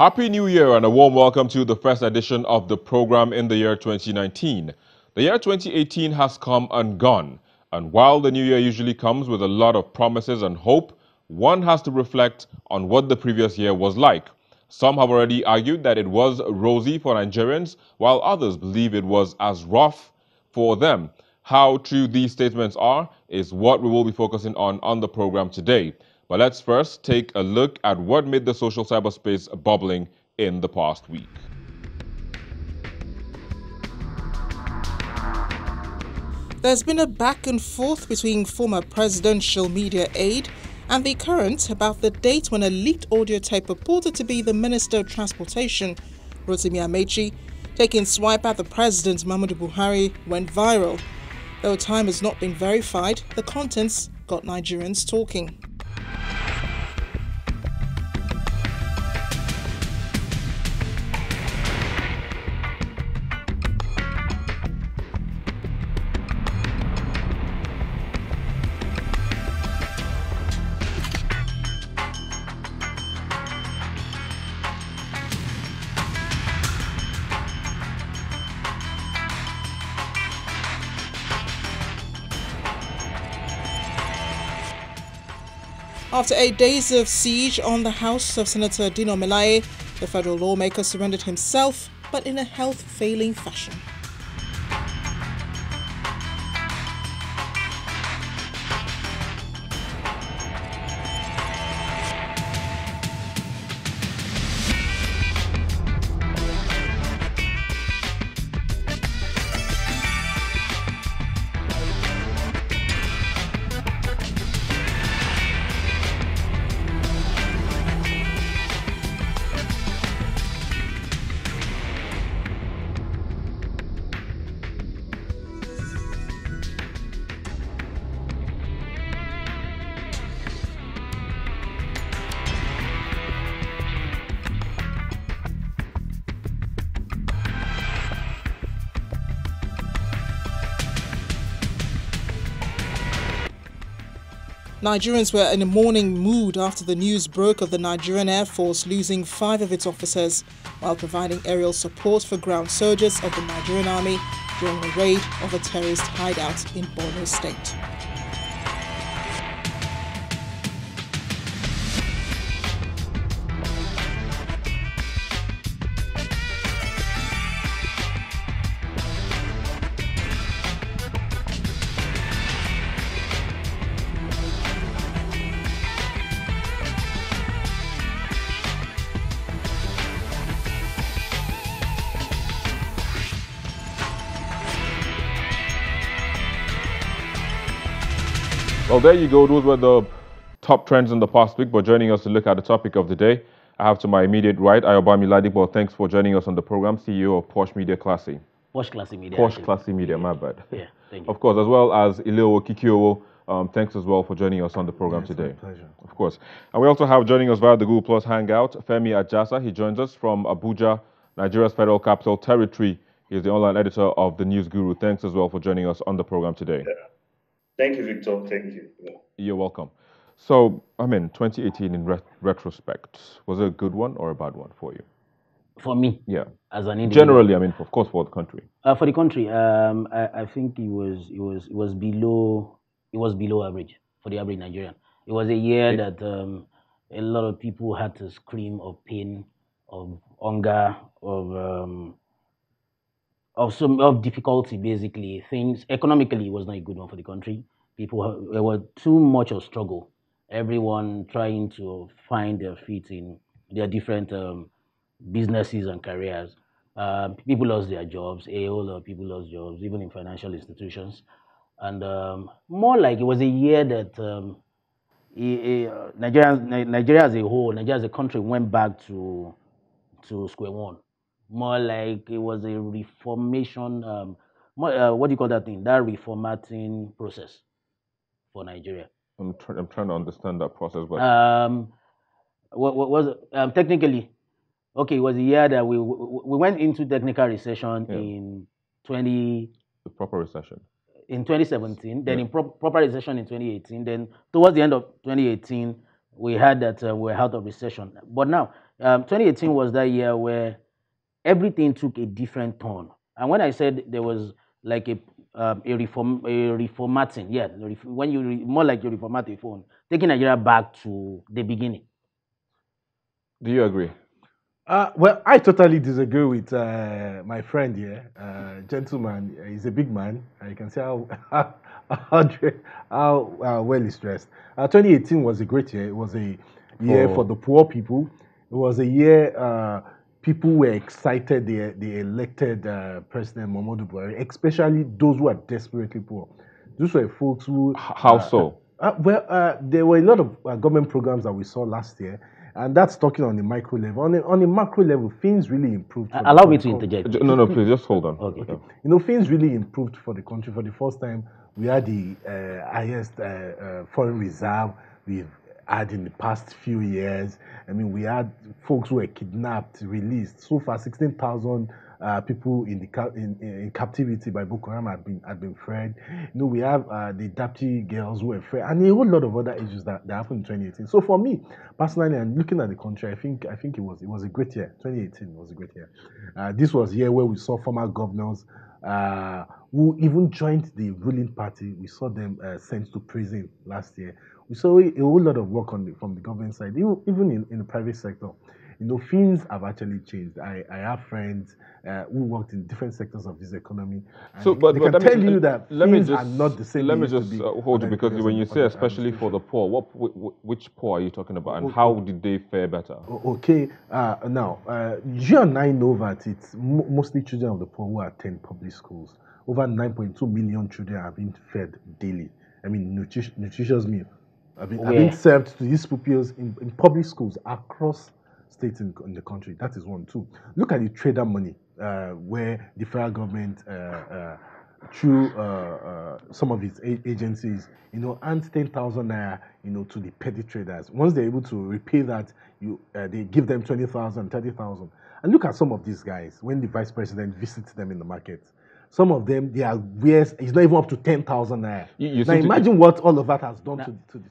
Happy New Year and a warm welcome to the first edition of the program in the year 2019. The year 2018 has come and gone, and while the new year usually comes with a lot of promises and hope, one has to reflect on what the previous year was like. Some have already argued that it was rosy for Nigerians, while others believe it was as rough for them. How true these statements are is what we will be focusing on the program today. But let's first take a look at what made the social cyberspace bubbling in the past week. There's been a back and forth between former presidential media aide and the current about the date when a leaked audio tape purported to be the Minister of Transportation, Rotimi Amechi, taking swipe at the President Muhammadu Buhari went viral. Though time has not been verified, the contents got Nigerians talking. After 8 days of siege on the house of Senator Dino Melaye, the federal lawmaker surrendered himself, but in a health-failing fashion. Nigerians were in a mourning mood after the news broke of the Nigerian Air Force losing 5 of its officers while providing aerial support for ground soldiers of the Nigerian Army during a raid of a terrorist hideout in Borno State. Well, there you go. Those were the top trends in the past week. But joining us to look at the topic of the day, I have to my immediate right, Ayobami Ladipo. Thanks for joining us on the program, CEO of Posh Media Classy. Posh Classy Media. Posh Classy Media, my bad. Yeah, thank you. Of course, as well as Ileo Kikiowo. Thanks as well for joining us on the program today. My pleasure. Of course. And we also have joining us via the Google Plus Hangout, Femi Ajasa. He joins us from Abuja, Nigeria's Federal Capital Territory. He's the online editor of The News Guru. Thanks as well for joining us on the program today. Yeah. Thank you, Victor. Thank you. Yeah. You're welcome. So, 2018 in retrospect, was it a good one or a bad one for you? For me, Yeah. as an individual. Generally, of course, for the country. For the country, I think it was below average for the average Nigerian. It was a year that a lot of people had to scream of pain, of hunger, of difficulty. Basically, things economically was not a good one for the country. There was too much of struggle. Everyone trying to find their feet in their different businesses and careers. People lost their jobs. A whole lot of people lost jobs, even in financial institutions. And more like it was a year that Nigeria as a whole, Nigeria as a country went back to square one. More like it was a reformation, what do you call that thing? That reformatting process for Nigeria. I'm trying to understand that process. But What was it? Technically, okay, it was a year that we went into technical recession in the proper recession. in 2017, then in proper recession in 2018. Then towards the end of 2018, we had that we're out of recession. But now 2018 was that year where everything took a different turn. And when I said there was like a reformatting, yeah, when you more like you reformat a phone, taking Nigeria back to the beginning. Do you agree? Well, I totally disagree with my friend here. Gentleman, he's a big man. You can see how well he's dressed. 2018 was a great year. It was a year for the poor people. It was a year people were excited they elected President Muhammadu Buhari, especially those who are desperately poor. Those were folks who. How so? There were a lot of government programs that we saw last year, and that's talking on the micro level. On the macro level, things really improved. Allow me to interject. No, please, just hold on. Okay. Things really improved for the country. For the first time, we had the highest foreign reserve we've had in the past few years. I mean, we had folks who were kidnapped, released. So far, 16,000 people in captivity by Boko Haram had been freed. We have the Dapchi girls who were freed, and a whole lot of other issues that happened in 2018. So for me, personally, and looking at the country, I think it was a great year. 2018 was a great year. This was a year where we saw former governors who even joined the ruling party. We saw them sent to prison last year. We saw a whole lot of work from the government side, even in the private sector. Things have actually changed. I have friends who worked in different sectors of this economy. And they can tell you that things are not the same. Let me just hold you, because when you say especially for the poor, which poor are you talking about, and how did they fare better? Okay, now you and I know that it's mostly children of the poor who attend public schools. Over 9.2 million children are being fed daily. I mean, nutritious meal are being served to these pupils in public schools across states in the country. That is one. Two, look at the trader money, where the federal government, through some of its agencies, hands 10,000 naira, to the petty traders. Once they're able to repay that, they give them 20,000, 30,000. And look at some of these guys when the vice president visits them in the market. Some of them, their wares is not even up to 10,000 naira. Now imagine what all of that has done to the